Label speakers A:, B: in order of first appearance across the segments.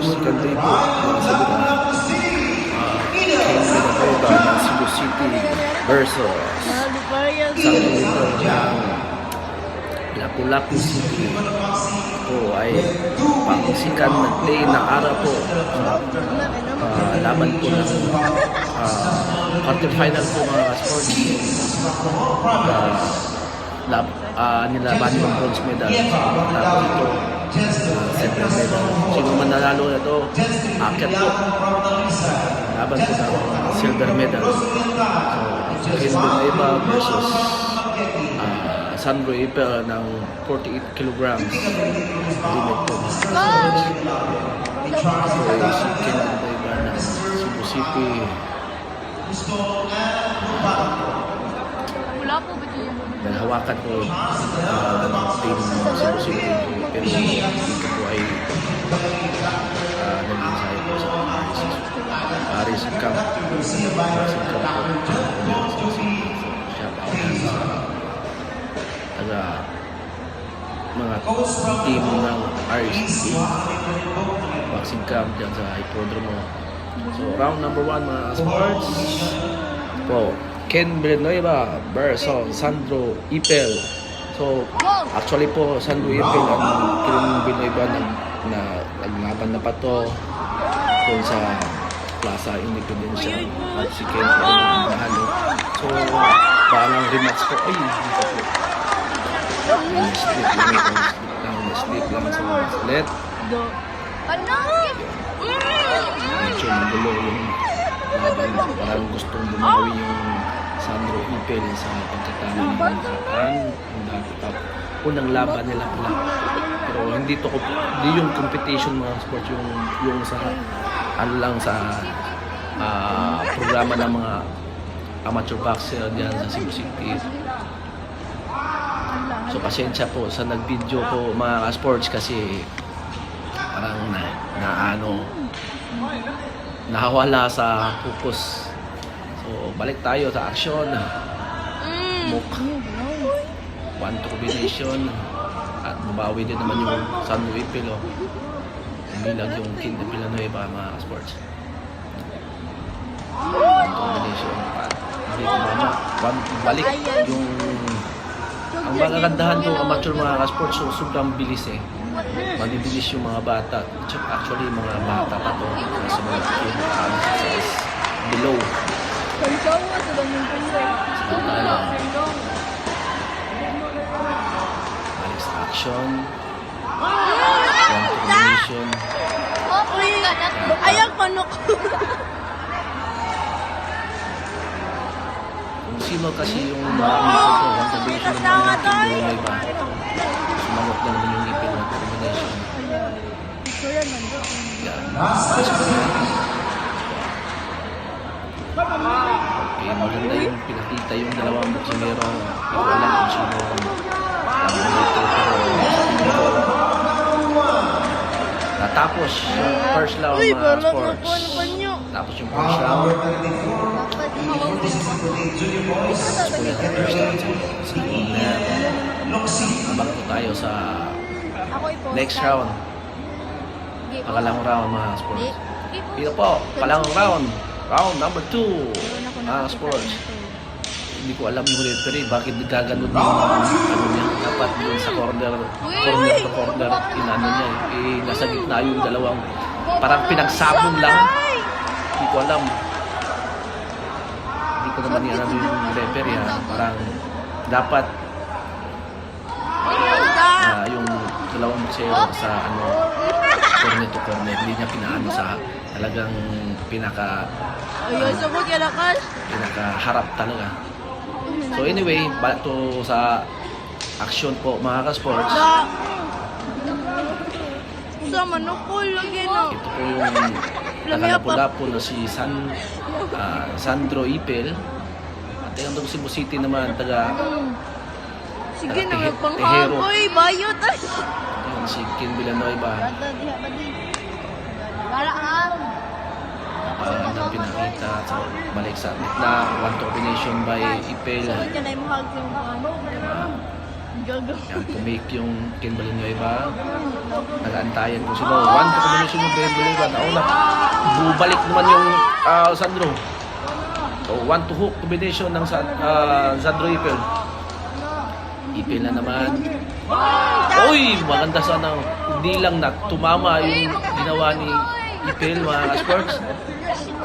A: second day po, Cambridge ng Cebu City versus San Miguel ng Lapu-Lapu City. Ito ay pangsikan na day na araw po. Laban po ng quarterfinal po mga sports. Nilaban yung bronze medal. Tapos ito, silver medal. Sino man nanalo na ito, akit po. Laban po ng silver medal. So, Cambridge Eva versus Sandro Ipel ng 48 kilograms. Limit po. Ito ay si Cambridge Eva ng Cebu City.
B: Wala po ba dyan?
A: Hawakan po ng team Cebu City. Pero dito po ay nag-insayo po sa Paris Camp. Mga team ng RSC boxing camp dyan sa Hipodromo. So round number 1 mga sports po, Ken Villanueva versus Sandro Ipel. So actually po Sandro Ipel ang Ken Villanueva na naglaban na pa to doon sa Plaza Independencia at si Ken Villanueva nahalo. So parang rematch po ay dito po sleep lang sa ulit. Medyo magulo yung laban. Parang gustong bumawi yung Sandro Ipel sa pagkatalo ng Manhattan. Unang laban nila pala. Pero hindi yung competition mga sports, yung sa ano lang sa programa ng mga amateur boxer diyan sa Cebu City. So pasensya po sa nag-video po mga sports kasi parang nawala sa focus. So balik tayo sa action. Muk 1-2 combination at mabawi din naman yung Sandro Ipel. Umilag yung King de Villanueva mga sports. 1-2 combination at hindi kumama. Balik yung ang magagandahan yung amateur mga sports, so sobrang bilis eh. Mabibilis yung mga bata. Actually, mga bata pa to sa mga below. Balik sa action. One combination.
B: Ayaw panok.
A: Sino kasi yung marami ito, one combination naman yung King Villanueva. Sumangot na naman yung Ipel one combination. Yan. Okay, maganda yung pinakita yung dalawang boksingero. Hindi ko alam kung sino natapos yung first round mga sports. Tapos yung first round. Abang po tayo sa next round. Pangalawang round mga sports. Dito po, pangalawang round. Round number 2 mga sports. Hindi ko alam yung referee bakit nagkaganon yung ano niya. Dapat yun sa corner to corner inano niya. Nasa gitna yung dalawang parang pinagsabong lang. Hindi ko alam. Hindi ko naman alam yung referee ha. Parang dapat yung dalawang boksero sa ano corner to corner. Hindi niya pinaano sa talagang pinakaharap talaga. So anyway, back to sa action po mga ka-sports. Ito po yung taga-Lapu-Lapu na si Sandro Ipel. At yung Cebu City naman
B: sige na magpanghaboy, bayot ay.
A: Yung si King Villanueva. Ang pinakita sa balik sa gitna, one combination by Ipel.
B: Gagawin.
A: Yan, tumake yung Ken Villanueva. Nag-aantayan kung sino. 1-2 combination yung Ken Villanueva. Nauna, bubalik naman yung Sandro. So, 1-2 hook combination ng Sandro Ipel. Ipel na naman. Uy, maganda sana. Hindi lang na tumama yung ginawa ni Ipel, mga ka-sports.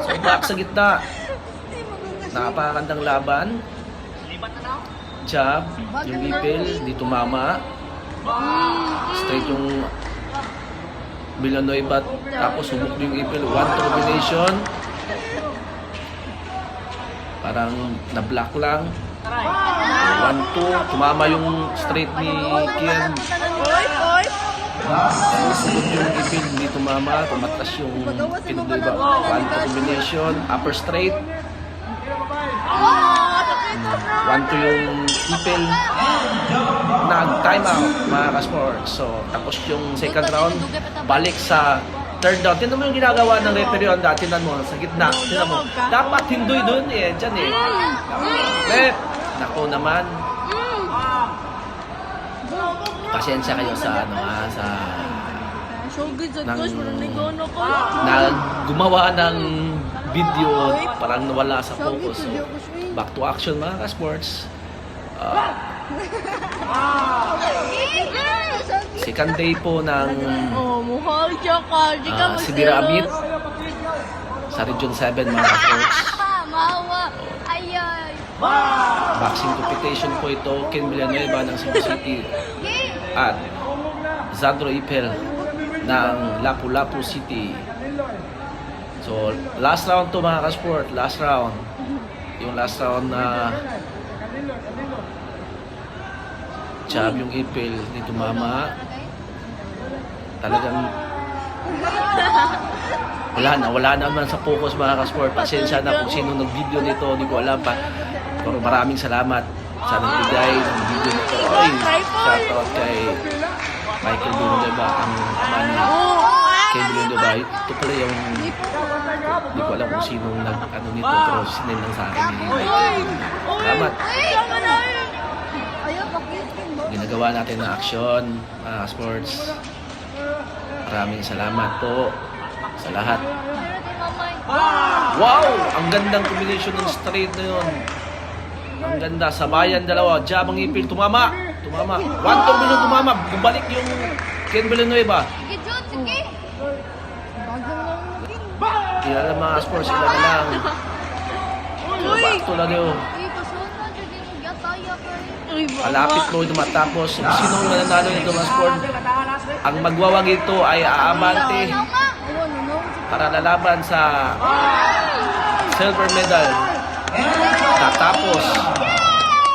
A: So, back sa gitna. Napakagandang laban. Jab, yung Ipel, di tumama. Straight yung Villanueva, tapos subok yung Ipel. 1-2 combination. Parang na-block lang. 1-2, tumama yung straight ni Kian. Subok yung Ipel, hindi tumama. Tumatas yung Villanueva. 1-2 combination, upper straight. 1-2 yung Ipel. Nag-time out, mga ka-sports. So, tapos yung second round, balik sa third round. Tignan mo yung ginagawa ng referee on dati. Tignan mo, sa gitna. Tignan mo. Dapat hindoy dun eh. Diyan eh. Left. Nako naman. Pasensya kayo sa sa
B: So good sa
A: Nang-
B: gosh, parang nag-ano ko.
A: gumawa ng video, parang nawala sa focus. So, back to action, mga ka-sports. Second day po ng
B: Oh, mukhang siya ka. Di ka
A: si Dira Amit sa Region 7, mga ka-sports.
B: Mawa. Ayay.
A: Boxing competition po ito, Ken Villanueva ng Cebu City at Sandro Ipel ng Lapu-Lapu City. So, last round to, mga ka-sport. Last round. Yung last round na jab yung Ipel, hindi tumama. Talagang wala na naman sa focus, mga ka-sport. Pasensya na kung sino nag-video nito, hindi ko alam pa. Pero maraming salamat sa nagbigay ng video nito. Oy, shoutout kay Michael Villanueva, ang ama ni Ken Villanueva. Ito pala yung hindi ko alam kung sinong nag-ano nito, pero sinend lang sa akin ni Michael. Salamat. Ginagawa natin ng action, mga sports. Maraming salamat po sa lahat. Wow! Ang gandang combination ng straight na yun. Ang ganda. Sabayan dalawa. Jab ang Ipil. Tumama. 1-2 combination tumama. Bumalik yung Ken Villanueva.
B: Sige, Jun, sige.
A: Hindi alam, mga sports. Sila na lang. So, back to lang yun. Malapit mo ito matapos. Kung sinong mananalo nito, mga sport, ang magwawag ito ay aabante para lalaban sa silver medal. Tatapos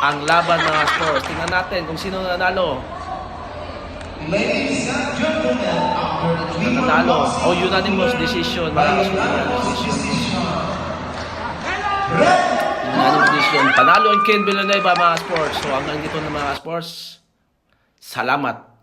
A: ang laban, mga sports. Tingnan natin kung sino nanalo. Nanalo. O unanimous decision, mga sports. Unanimous decision. Panalo ang Ken Villanueva, mga sports. So hanggang dito na, mga sports. Salamat.